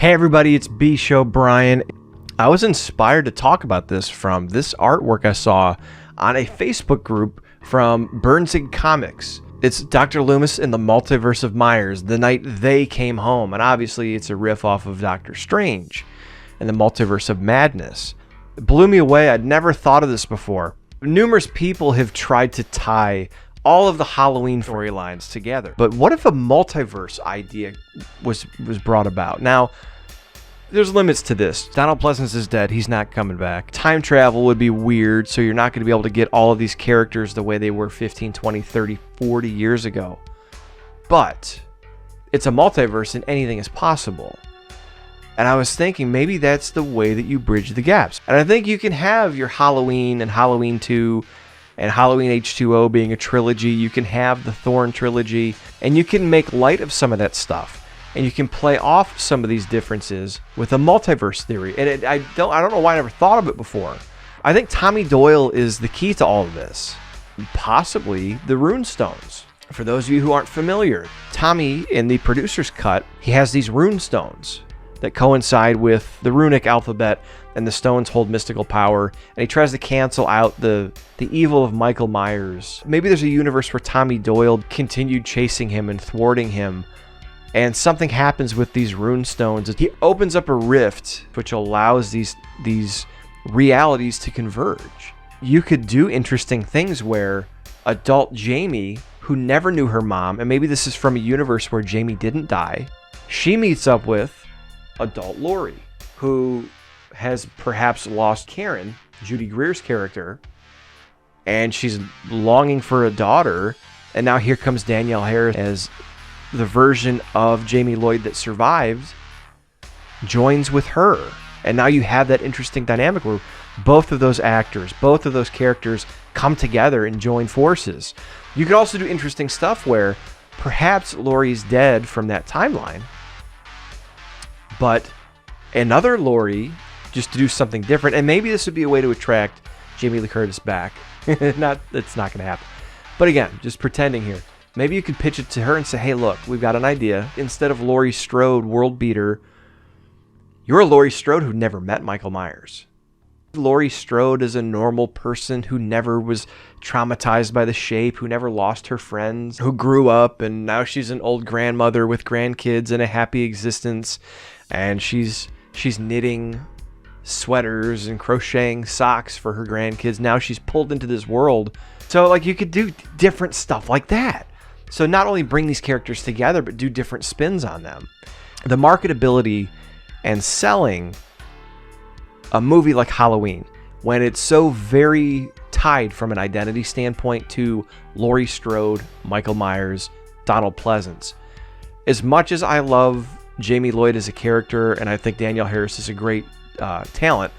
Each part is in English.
Hey everybody, it's bshowbrian. I was inspired to talk about this from this artwork I saw on a Facebook group from Burnsig Comics. It's Dr. Loomis and the Multiverse of Myers, the night they came home. And obviously it's a riff off of Doctor Strange and the Multiverse of Madness. It blew me away. I'd never thought of this before. Numerous people have tried to tie all of the Halloween storylines together. But what if a multiverse idea was brought about? Now, there's limits to this. Donald Pleasence is dead. He's not coming back. Time travel would be weird, so you're not going to be able to get all of these characters the way they were 15, 20, 30, 40 years ago. But it's a multiverse and anything is possible. And I was thinking maybe that's the way that you bridge the gaps. And I think you can have your Halloween and Halloween 2 and Halloween H2O being a trilogy. You can have the Thorn trilogy, and you can make light of some of that stuff. And you can play off some of these differences with a multiverse theory. And I don't know why I never thought of it before. I think Tommy Doyle is the key to all of this. Possibly the rune stones. For those of you who aren't familiar, Tommy, in the producer's cut, he has these rune stones that coincide with the runic alphabet, and the stones hold mystical power, and he tries to cancel out the evil of Michael Myers. Maybe there's a universe where Tommy Doyle continued chasing him and thwarting him, and something happens with these rune stones. He opens up a rift which allows these realities to converge. You could do interesting things where adult Jamie, who never knew her mom, and maybe this is from a universe where Jamie didn't die, she meets up with adult Laurie, who has perhaps lost Karen, Judy Greer's character, and she's longing for a daughter. And now here comes Danielle Harris as the version of Jamie Lloyd that survived, joins with her. And now you have that interesting dynamic where both of those actors, both of those characters come together and join forces. You could also do interesting stuff where perhaps Laurie's dead from that timeline, but another Laurie, just to do something different. And maybe this would be a way to attract Jamie Lee Curtis back. It's not going to happen. But again, just pretending here. Maybe you could pitch it to her and say, hey, look, we've got an idea. Instead of Laurie Strode, world beater, you're a Laurie Strode who never met Michael Myers. Laurie Strode is a normal person who never was traumatized by the Shape, who never lost her friends, who grew up, and now she's an old grandmother with grandkids and a happy existence. And she's knitting sweaters and crocheting socks for her grandkids. Now she's pulled into this world. So like you could do different stuff like that. So not only bring these characters together, but do different spins on them. The marketability and selling a movie like Halloween, when it's so very tied from an identity standpoint to Laurie Strode, Michael Myers, Donald Pleasence. As much as I love Jamie Lloyd as a character, and I think Danielle Harris is a great talent,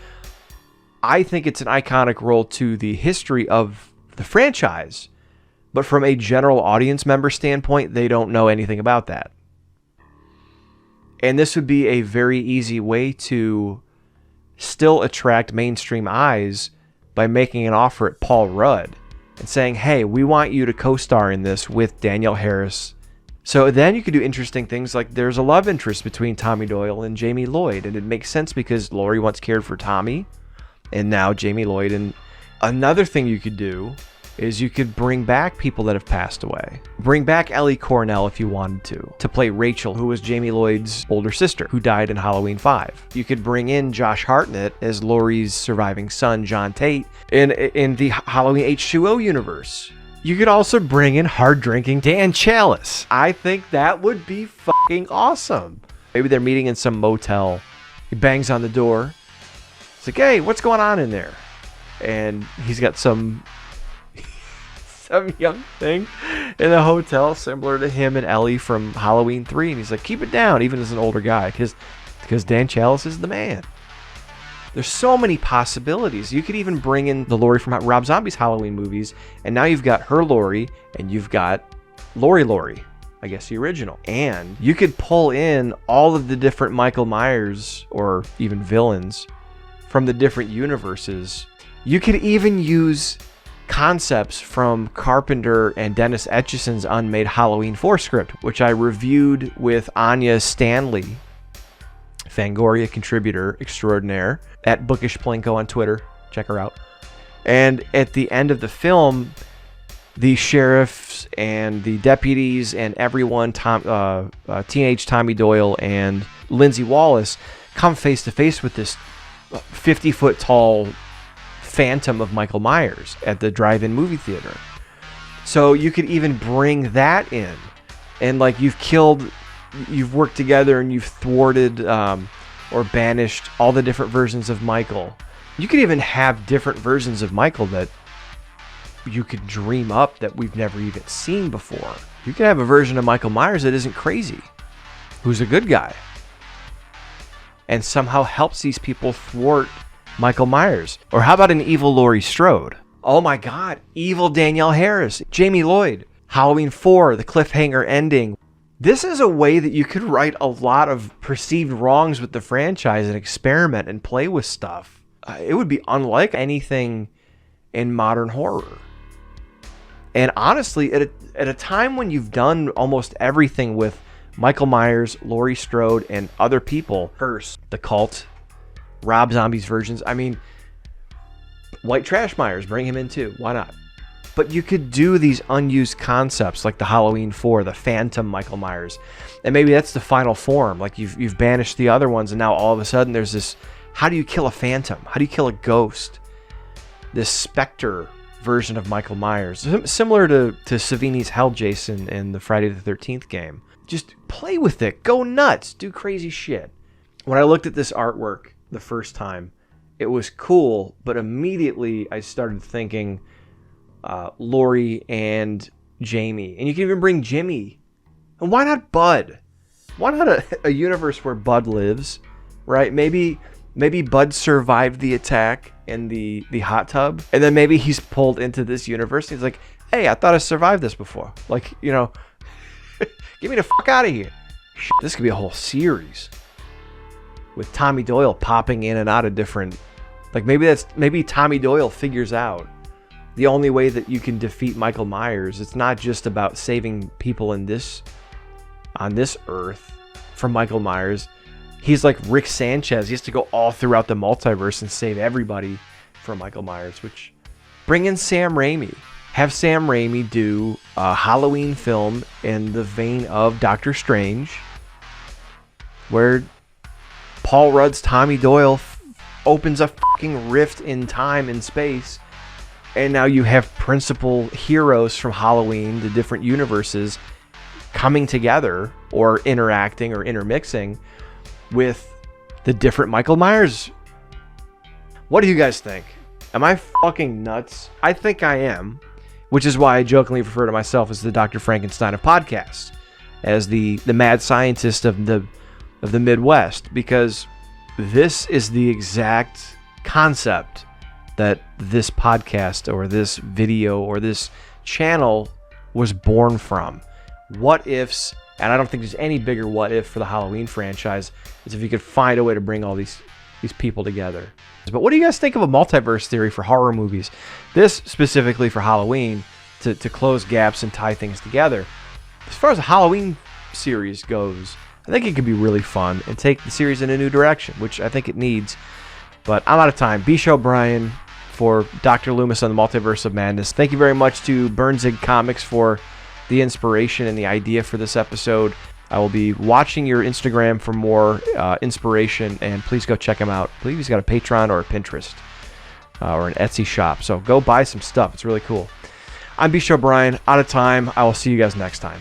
I think it's an iconic role to the history of the franchise. But from a general audience member standpoint, they don't know anything about that. And this would be a very easy way to still attract mainstream eyes by making an offer at Paul Rudd and saying, hey, we want you to co-star in this with Danielle Harris. So then you could do interesting things like there's a love interest between Tommy Doyle and Jamie Lloyd, and it makes sense because Laurie once cared for Tommy, and now Jamie Lloyd. And another thing you could do is you could bring back people that have passed away. Bring back Ellie Cornell if you wanted to play Rachel, who was Jamie Lloyd's older sister, who died in Halloween 5. You could bring in Josh Hartnett as Laurie's surviving son, John Tate, in the Halloween H2O universe. You could also bring in hard-drinking Dan Chalice. I think that would be fucking awesome. Maybe they're meeting in some motel. He bangs on the door. It's like, hey, what's going on in there? And he's got some young thing in the hotel similar to him and Ellie from Halloween 3. And he's like, keep it down, even as an older guy, because Dan Chalice is the man. There's so many possibilities. You could even bring in the Laurie from Rob Zombie's Halloween movies, and now you've got her Laurie, and you've got Laurie, I guess the original. And you could pull in all of the different Michael Myers, or even villains, from the different universes. You could even use concepts from Carpenter and Dennis Etchison's unmade Halloween 4 script, which I reviewed with Anya Stanley Fangoria contributor extraordinaire, at Bookish Plinko on Twitter. Check her out. And at the end of the film, the sheriffs and the deputies and everyone, teenage Tommy Doyle and Lindsay Wallace, come face to face with this 50-foot tall phantom of Michael Myers at the drive-in movie theater. So you could even bring that in, and like you've worked together and you've thwarted or banished all the different versions of Michael. You could even have different versions of Michael that you could dream up that we've never even seen before. You could have a version of Michael Myers that isn't crazy, who's a good guy, and somehow helps these people thwart Michael Myers. Or how about an evil Laurie Strode? Oh my God, evil Danielle Harris, Jamie Lloyd, Halloween 4, the cliffhanger ending. This is a way that you could right a lot of perceived wrongs with the franchise and experiment and play with stuff. It would be unlike anything in modern horror. And honestly, at a time when you've done almost everything with Michael Myers, Laurie Strode, and other people, Curse, The Cult, Rob Zombie's versions, I mean, White Trash Myers, bring him in too. Why not? But you could do these unused concepts like the Halloween 4, the Phantom Michael Myers. And maybe that's the final form. Like you've banished the other ones, and now all of a sudden there's this, how do you kill a phantom? How do you kill a ghost? This specter version of Michael Myers. Similar to Savini's Hell Jason in the Friday the 13th game. Just play with it. Go nuts. Do crazy shit. When I looked at this artwork the first time, it was cool, but immediately I started thinking Laurie and Jamie. And you can even bring Jimmy. And why not Bud? Why not a universe where Bud lives, right? Maybe Bud survived the attack in the hot tub, and then maybe he's pulled into this universe. And he's like, hey, I thought I survived this before. Like, you know, get me the fuck out of here. Shit, this could be a whole series with Tommy Doyle popping in and out of different, like maybe Tommy Doyle figures out the only way that you can defeat Michael Myers. It's not just about saving people on this earth from Michael Myers. He's like Rick Sanchez. He has to go all throughout the multiverse and save everybody from Michael Myers. Which, bring in Sam Raimi. Have Sam Raimi do a Halloween film in the vein of Doctor Strange, where Paul Rudd's Tommy Doyle opens a fucking rift in time and space, and now you have principal heroes from Halloween, the different universes, coming together or interacting or intermixing with the different Michael Myers. What do you guys think? Am I fucking nuts? I think I am, which is why I jokingly refer to myself as the Dr. Frankenstein of podcasts, as the mad scientist of the Midwest, because this is the exact concept that this podcast or this video or this channel was born from. What ifs, and I don't think there's any bigger what if for the Halloween franchise, is if you could find a way to bring all these people together. But what do you guys think of a multiverse theory for horror movies? This specifically for Halloween, to close gaps and tie things together. As far as the Halloween series goes, I think it could be really fun and take the series in a new direction, which I think it needs. But I'm out of time. bshowbrian for Dr. Loomis on the Multiverse of Madness. Thank you very much to Burnzig Comics for the inspiration and the idea for this episode. I will be watching your Instagram for more inspiration, and please go check him out. I believe he's got a Patreon or a Pinterest or an Etsy shop, so go buy some stuff. It's really cool. I'm bshowbrian, out of time. I will see you guys next time.